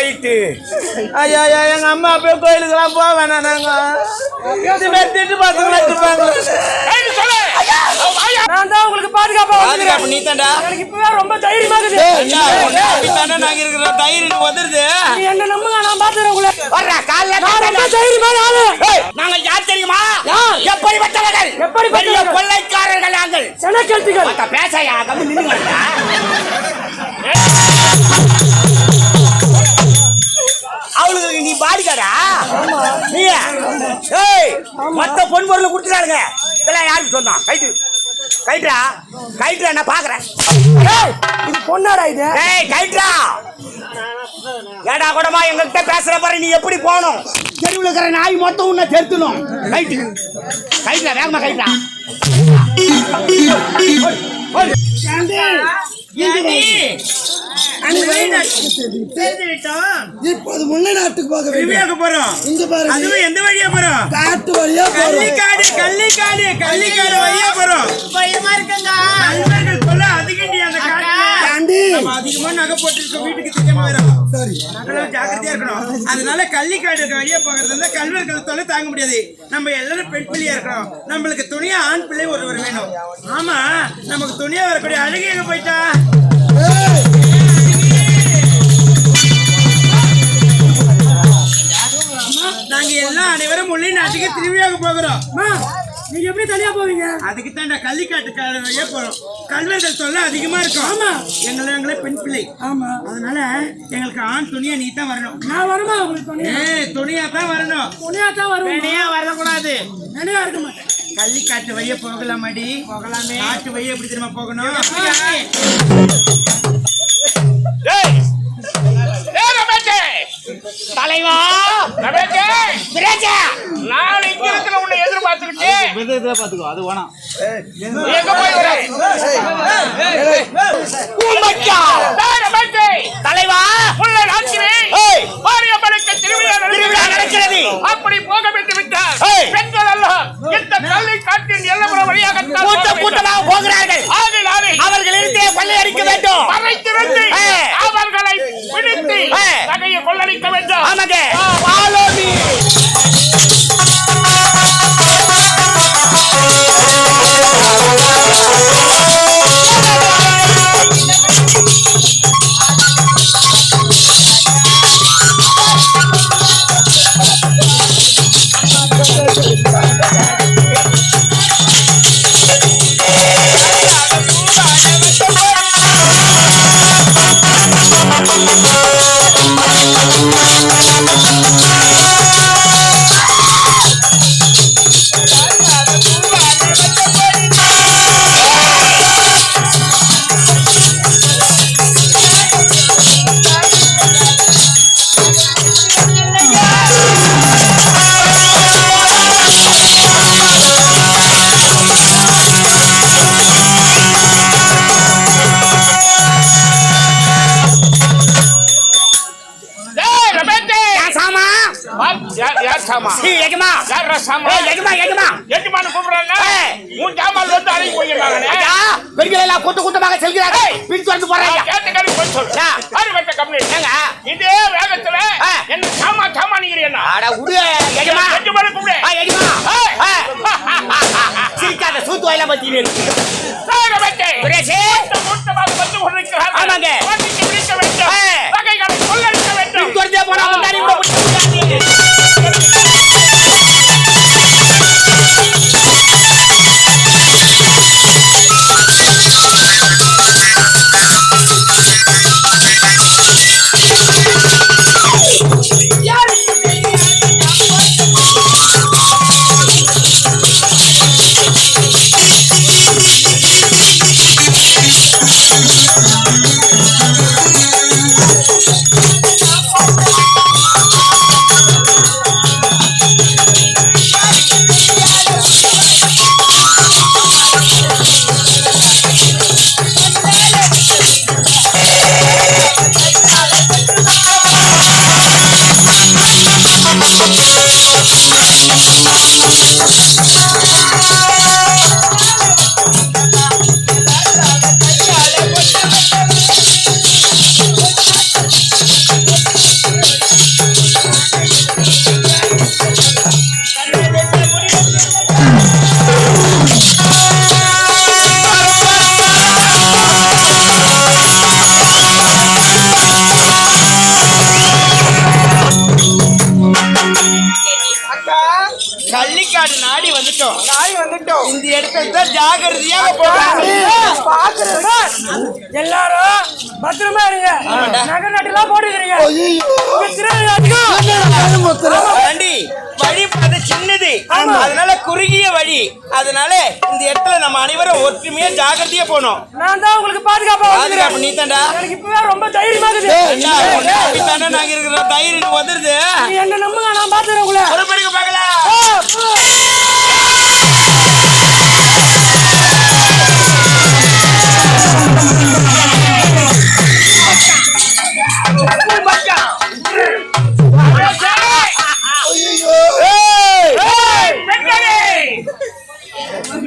Right. ஐயா ஐயா எங்க அம்மா அப்பா கோயிலுக்கெல்லாம் போக வேணாம். நாங்க திட்டு பசங்களா இருப்பாங்க. நான் தான் உங்களுக்கு பாதுகாப்பு. நீ தாண்டா எனக்கு இப்பவே ரொம்ப தைரியமா இருக்குது. நாங்க இருக்கிற தைரியம் வந்துருது. நீ என்ன நம்புங்க, நான் பாத்துறேன் உங்களை. தைரியமா நாங்க யார் தெரியுமா? எப்படிப்பட்டவர்கள்? எப்படிப்பட்ட கொள்ளைக்காரர்கள் நாங்கள். செனக்கெழுத்துகள் பேசையா கம்மி நின்னுங்க. அவளுக்கு நீ பாடிக்காரா? நீ மத்த பொன் பொருள் கொடுத்துட்டாருங்க. இதெல்லாம் யாருக்கு சொன்னான்? கைட்டு கைட்ரா கைட்ரா நான் பாக்குறேன். இது பொண்ணாடா இது? கைட்ரா ஏடா கூடமா எங்ககிட்ட பேசுற பாரு. நீ எப்படி போகணும்? தெருவில் இருக்கிற நாய் மொத்தம் உன்னை தெருத்தணும். கைட்டு கைட்ரா வேகமா கைட்ரா. இப்போது முன்ன நாட்டுக்கு போக போறோம். இங்க பாருங்க, அதுவும் எந்த வழியா போறோம்? காட்டு வழியா கள்ளிக்காடு கள்ளிக்காடு கள்ளிக்காடு வழியா போறோம். பயமா இருக்குங்க. நண்பர்கள் சொல்ல அதிகண்டி அந்த காட்டு நம்ம அதிகமா நகை போட்டு வீட்டுக்கு தெரியாம வரும். சரி, நகை ஜாக்கிரதையா இருக்கணும். அதனால கள்ளிக்காடு வழியா போகிறது வந்து கல்வர்கள் தொலை தாங்க முடியாது. நம்ம எல்லாரும் பெண் பிள்ளையா இருக்கணும். நம்மளுக்கு துணியா ஆண் பிள்ளை ஒருவர் வேணும். ஆமா, நமக்கு துணியா வரக்கூடிய அழகு எங்க போயிட்டா? நாங்க எல்லாம் அனைவரும் முள்ளி நாட்டுக்கு திருவிழாவுக்கு போகிறோம். நீங்க எப்படி தனியா போவீங்க? அதுக்கு தான் கள்ளிக்காட்டு வழியா போறோம். கல்வர்கள் தொல்லை அதிகமா இருக்கும். ஆமா, எங்களே பெண் பிள்ளை. ஆமா, அதனால எங்களுக்கு ஆண் துணியா நீ தான் வரணும். நான் வருமா உங்களுக்கு? துணியா தான் வரணும். துணியா தான் வருவேன். துணியா வரக்கூடாது. நினைவா இருக்க மாட்டேன். கள்ளிக்காட்டு வழியா போகலாமாடி? போகலாமே. காட்டு வழியா எப்படி தெரியுமா போகணும்? தலைவா நான் இங்க இருக்கிற உன்னை எதிர்பார்த்துக்கிட்டு அது வேணாம். எங்க போய் தலைவா உள்ள நாட்களே திருவிழா நடக்கிறது. அப்படி போக விட்டு விட்டார். பெண்கள் எல்லாம் இந்த கல்லை காட்டின் எல்லப்புறம் வழியாக கூட்டமாக போகிறார்கள். அவர்கள் இருந்தே கொள்ளை அடிக்க வேண்டும். மறைத்திருந்து அவர்களை பிடித்து நகையை கொள்ளடிக்க வேண்டும். ஆமாங்க. கூட்டமாக செல்கிறார்கள். இதே வேகத்துல என்ன சாமா சாமானிக்கிறீங்க? சிரிக்காத சூத்து வாயில பத்தி கள்ளிக்காடு நாடி வந்துட்டோம். இந்த இடத்துல ஜாகிரதையாக பாக்குறேன்னா எல்லாரும் பத்திரமா இருங்க. நகை நட்டுலாம் போட்டுக்கிறீங்க. வண்டி வழி பார்த்து சின்னது, அதனால குறுகிய வழி. அதனால இந்த இடத்துல நம்ம அனைவரும் ஒற்றுமையா ஜாகிரதையா போனோம். நான் தான் உங்களுக்கு பாதுகாப்பு. நீ தாண்டா எனக்கு இப்பவே ரொம்ப தைரியமா இருக்குது. நாங்க இருக்கிற தைரியம் வந்துருது. என்ன நம்புங்க, நான் பாத்துறேன் உங்களை. புறப்படுங்க பார்க்கலாம்.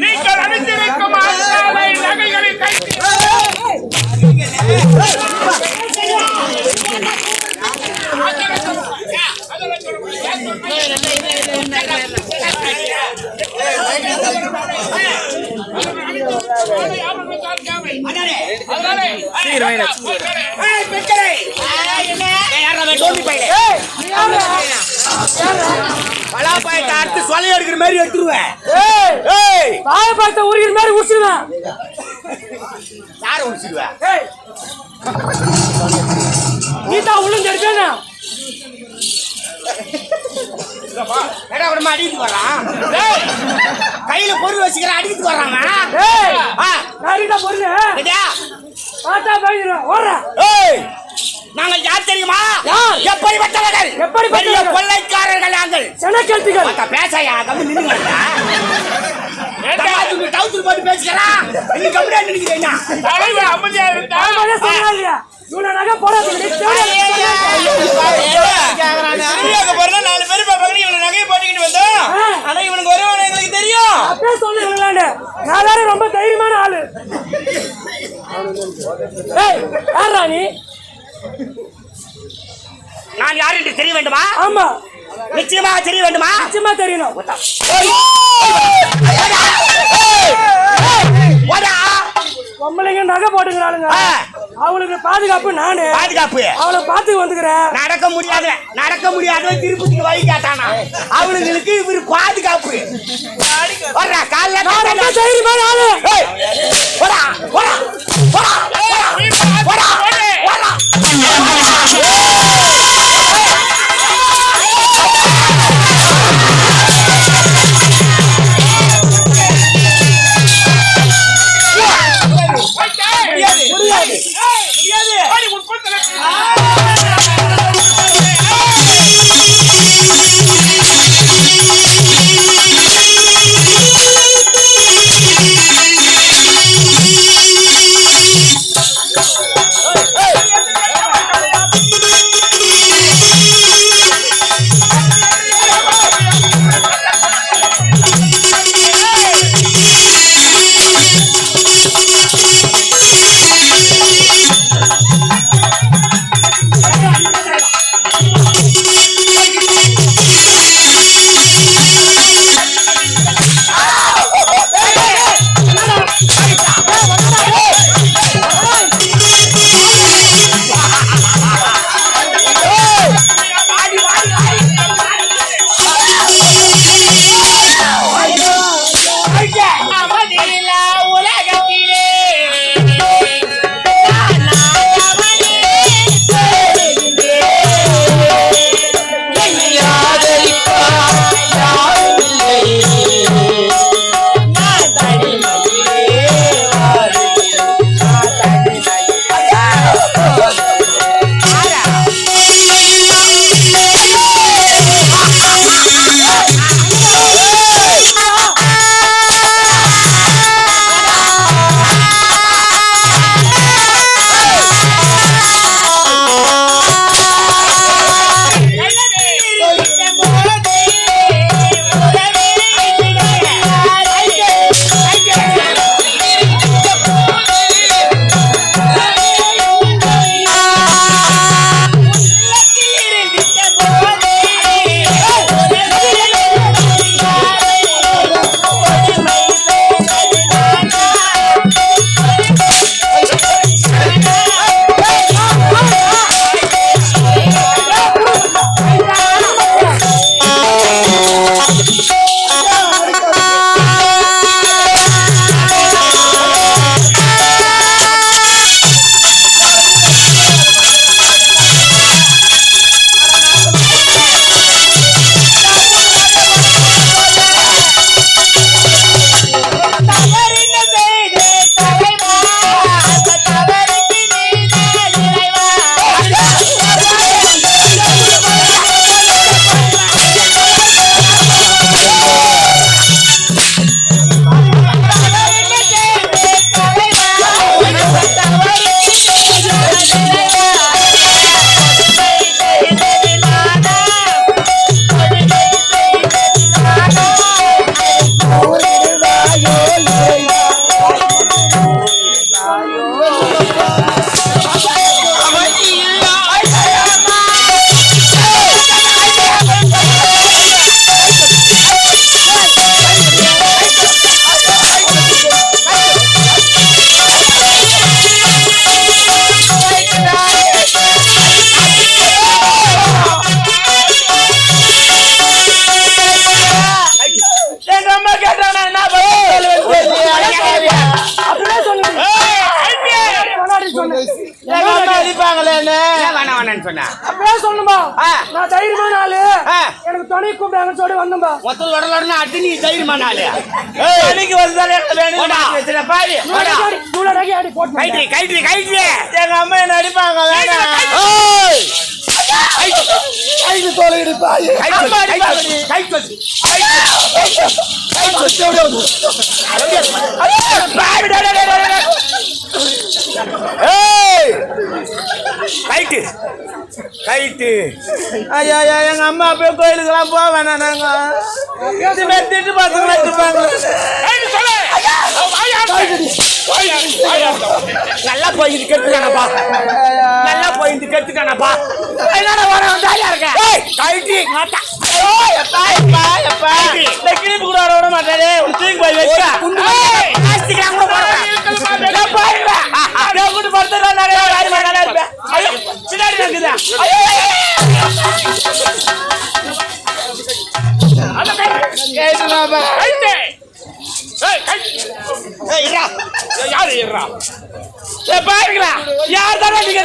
நீங்கள் அணிந்திருக்கும் ஆசாலை நகைகளை கைத்து பலாப்பாயத்தை அடுத்து சொல்ல எடுக்கிற மாதிரி எடுத்துருவேன். பாயப்பாயத்தை உருகிற மாதிரி உரிச்சிருவேன். யார உரிச்சிருவேன்? நீ தான் உளுந்து எடுப்பேனா? அடிக்கிட்டு வர்றான். கையில பொருள் வச்சுக்கிற அடிக்கிட்டு வர்றாங்க. பொருள் பார்த்தா போயிடுவேன். ஓடுறேன். நாங்கள் யார் தெரியுமா? எப்படிப்பட்டவர்கள்? பெரிய கொள்ளைக்காரர்கள் நாங்கள். செனக்கெழுத்துகள் பேசையா கம்மி நின்று டவுசர் போட்டு பேசுகிறான். நீ கம்மியா நினைக்கிறீங்க. அமைதியா இருந்தா இவ்வளவு நகை போடாது. நாலு பேர் பாப்பாங்க. இவனுக்கு நகையை போட்டுக்கிட்டு வந்தோம். ஆனா இவனுக்கு வருவானு எங்களுக்கு தெரியும். அப்படியே சொல்லுங்க. நான் ரொம்ப தைரியமான ஆளு. யாரா நீ? நான் யார் என்று தெரிய வேண்டுமா? ஆமா, நிச்சயமாக தெரிய வேண்டுமா? நிச்சயமா தெரியணும். பொம்பளைங்க நகை போட்டுக்கிறாளுங்க. அவளுக்கு பாதுகாப்பு நானு. பாதுகாப்பு அவளை பாத்து வந்துக்கிறேன். நடக்க முடியாத திருப்பதிக்கு வழி கேட்டானா? அவளுங்களுக்கு இவரு பாதுகாப்பு. தைரியமான ஆளு. என்னன்னு சொன்ன அப்பவே சொல்லணும்பா ஆ. நான் தைரியமான ஆளு ஆ. எனக்கு துணை கூப்பிட்டாங்கன்னு சொல்லி வந்தேன்பா மொத்தம் உடனே அடி நீ தைரியமான ஆளு அன்னைக்கு வந்தாலே வேணும் பாரு இவ்வளோ நகை ஆடி போட்டு கைட்ரி கைட்ரி கைட்ரி எங்க அம்மா என்ன அடிப்பாங்க ஐயா எங்க அம்மா போய் கோயிலுக்கெல்லாம் போக வேணாம் நாங்க திட்டு பார்த்துக்கலாம் நல்லா போயிட்டு கெட்டுக்கானப்பா நல்லா போயிட்டு கெட்டுக்கானப்பா என்னடா வர வந்தாயா இருக்க கைட்டி மாட்டா கிளிப்பு கூட விட மாட்டாரு தூக்கி போய் வச்சா யார் தானே நீங்க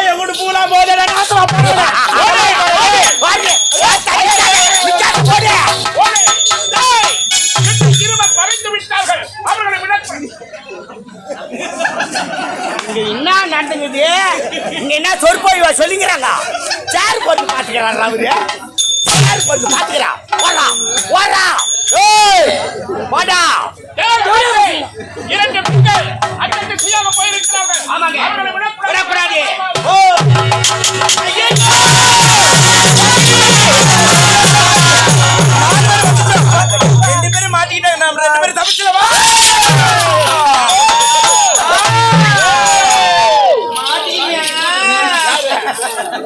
எங்கிட்ட பூலா போதே என்ன நடந்துங்குது இங்க என்ன சொற்பொழிவா சொல்லிக்கிறாங்க சேர் போட்டு பாத்துக்கிறாங்க அவரு சேர் போட்டு பாத்துக்கிறான் ஓடா ஓடா ஓடா இரண்டு பெண்கள் அங்கிருந்து சுயாக போயிருக்கிறார்கள். ஆமாங்க அவர்களை விடக்கூடாது ரெண்டு பேரும் மாட்டிக்கிட்டாங்க நம்ம ரெண்டு பேரும் தப்பிச்சலவா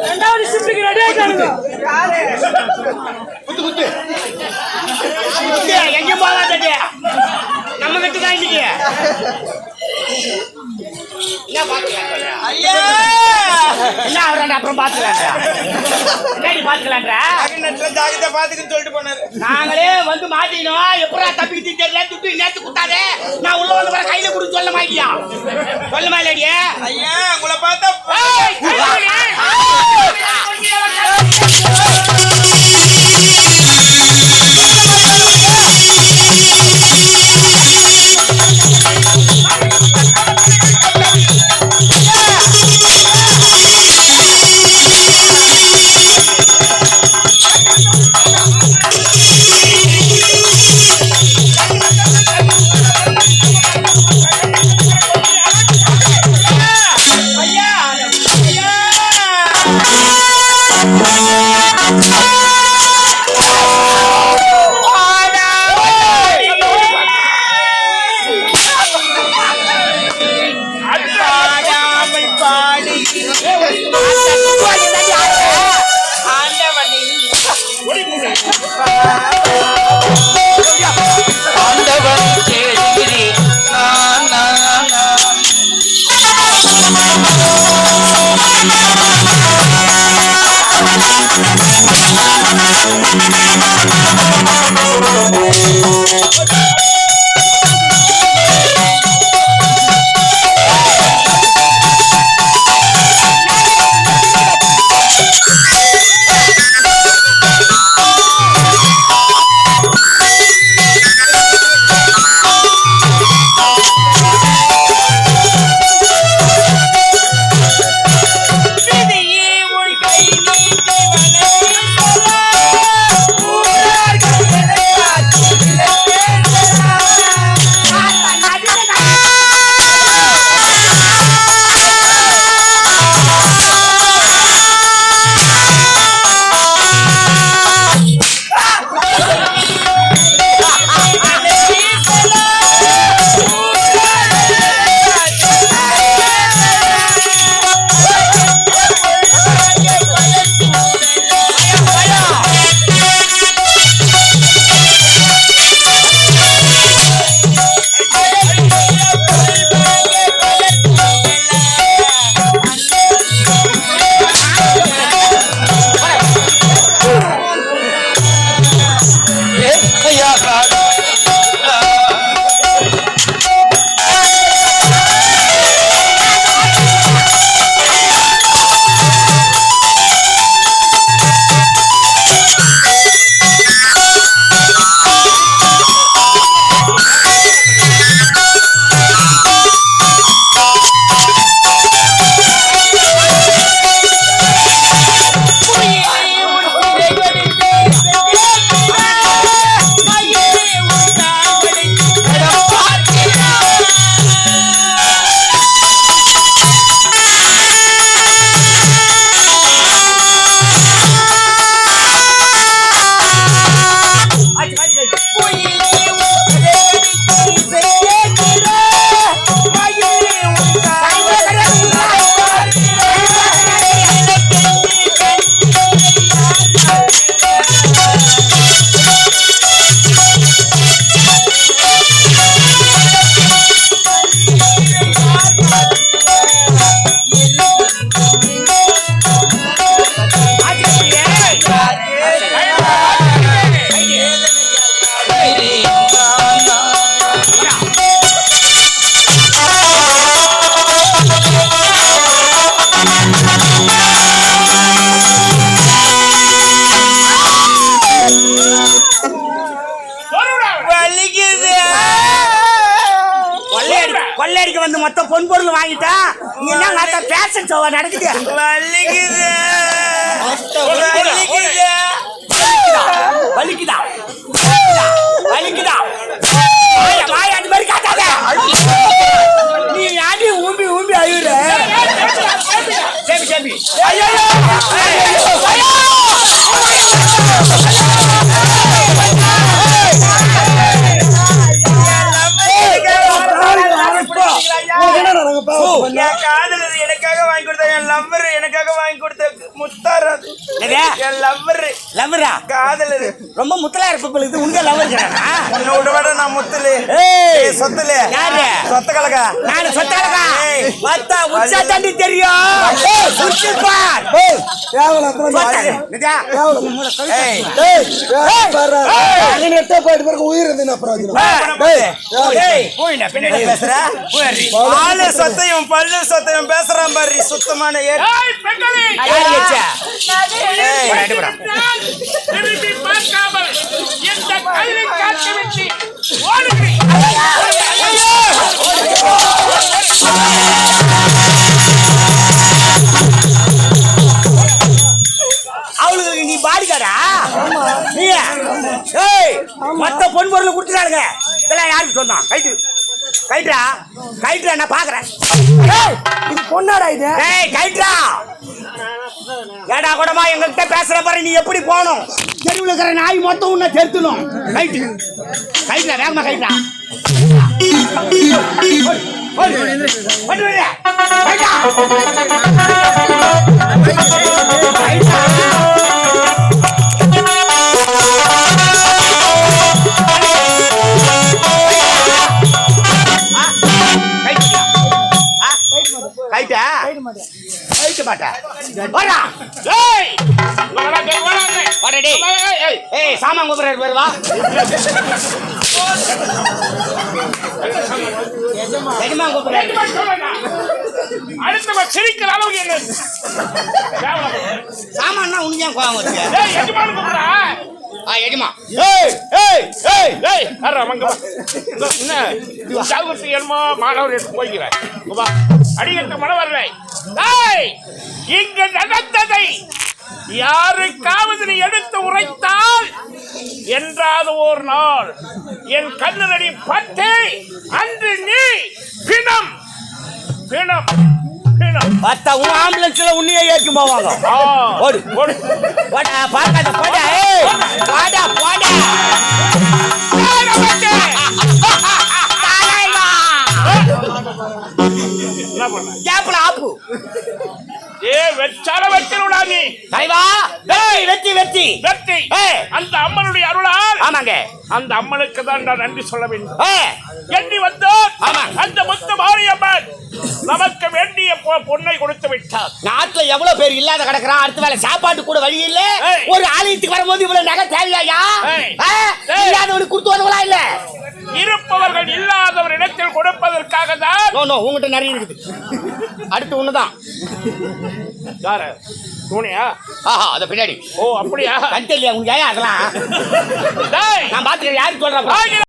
ரெண்டாவது ஷிஃப்ட்டுக்கு ரெடி ஆயிட்டானுங்க எங்க போகாதே நம்ம கிட்ட தான் இன்னைக்கு என்ன பாத்துக்கலாம் ஐயா என்ன அவராண்ட அப்புறம் பாத்துக்கலான்ற என்னடி பாத்துக்கலான்ற ஜாகிரதை பாத்துக்குன்னு சொல்லிட்டு போனாரு நாங்களே வந்து மாட்டினோம் எப்படா தப்பிக்கிட்டு தெரியல துட்டு நேத்து குத்தாதே நான் உள்ள வந்து வர கையில குடுத்து சொல்ல மாட்டியா சொல்ல மாட்டியா ஐயா உங்களை பார்த்தா வந்து மொத்த பொன் பொருள் வாங்கிட்டா நீ என்ன பேஷன் ஷோவா நடக்குது? வலிக்குது வலிக்குதா வலிக்குதா வாய் அது மாதிரி காட்டாத. நீ யாரு ஊம்பி ஊம்பி அழுகுற? சேபி சேபி ஐயோ என் காதலர் எனக்காக வாங்கி கொடுத்த என் லவ்வர் எனக்காக வாங்கி கொடுத்த முத்தார என் லவ்வர் லவ்வரா காதலர் ரொம்ப முத்தலா இருப்பது உங்க லவ்வர் இருக்கிறானா? உன்னோட விட நான் முத்தலு சொத்துல யாரு சொத்த கலக்கா நானு சொத்த கலக்கா மத்த உச்சா தாண்டி தெரியும் உச்சிப்பார் பேசுற ஆளு சொத்தையும் பல்லு சொத்தையும் பேசுறான் பாரு சுத்தமான திரும்பி பார்க்காமல் இந்த கல்லை காட்சி விட்டு ஓடுகிறேன். அவளுக்கு நீ பாடிக்காடா நீ மொத்த பொன் பொருள் கொடுத்துட்டாருங்க. இதெல்லாம் யாருக்கு சொன்னான்? கைட்டு கைட்ரா கைட்ரா நான் பாக்குறேன். இது பொண்ணாடா இது? கைட்ரா ஏடா கூடமா எங்ககிட்ட பேசுற பாரு. நீ எப்படி போகணும்? தெருவில் இருக்கிற நாய் மொத்தம் உன்னை தெருத்தணும். கைட்டு கைட்ரா வேகமா கைட்ரா சாமான் கூப்பிடுறாரு வருவா. அடுத்தவன் சிரிக்கிற அளவுக்கு என்ன சாமான் உனக்கு ஏன் கோவம் வருது? எஜமானு கூப்பிடுறா. எஜமா மாணவர் போய்கிறேன் அடிக்கட்டு மன வரலை. இங்கு நடந்ததை யாருக்காவது நீ எடுத்து உரைத்தால் என்றாவது ஒரு நாள் என் கண்ணடி பட்டு அன்று நீ பிணம் பிணம் பிணம் ஆம்புலன்ஸ்ல உன்னையே ஏற்றி போவாங்க. ஓடு ஓடு பார்க்காத போடா போடா போடா என்ன பண்ண கேப்ல ஆப்பு வெச்சால வெச்சருடா நீ தலைவா. வெற்றி வெற்றி வெற்றி அந்த அம்மனுடைய அருளால். ஆமாங்க அந்த அம்மனுக்கு தான் நான் நன்றி சொல்ல வேண்டும். எண்ணி வந்து ஆமா அந்த முத்து மாரியம்மன் நமக்கு வேண்டிய பொண்ணை கொடுத்து விட்டார். நாட்டுல எவ்வளவு பேர் இல்லாத கிடக்குறான். அடுத்த வேலை சாப்பாட்டு கூட வழி இல்ல. ஒரு ஆலயத்துக்கு வரும்போது இவ்வளவு நகை தேவையா? இல்லாதவனுக்கு கொடுத்து வருவா இல்ல? இருப்பவர்கள் இல்லாதவர் இடத்தில் கொடுப்பதற்காக தான். உங்ககிட்ட நிறைய இருக்குது. அடுத்து ஒண்ணுதான். யாரு தூணியா? அத பின்னாடி. ஓ அப்படியா? கண் தெரியல உங்க அதெல்லாம் நான் பாத்துக்கிறேன். யாருக்கு சொல்றேன்?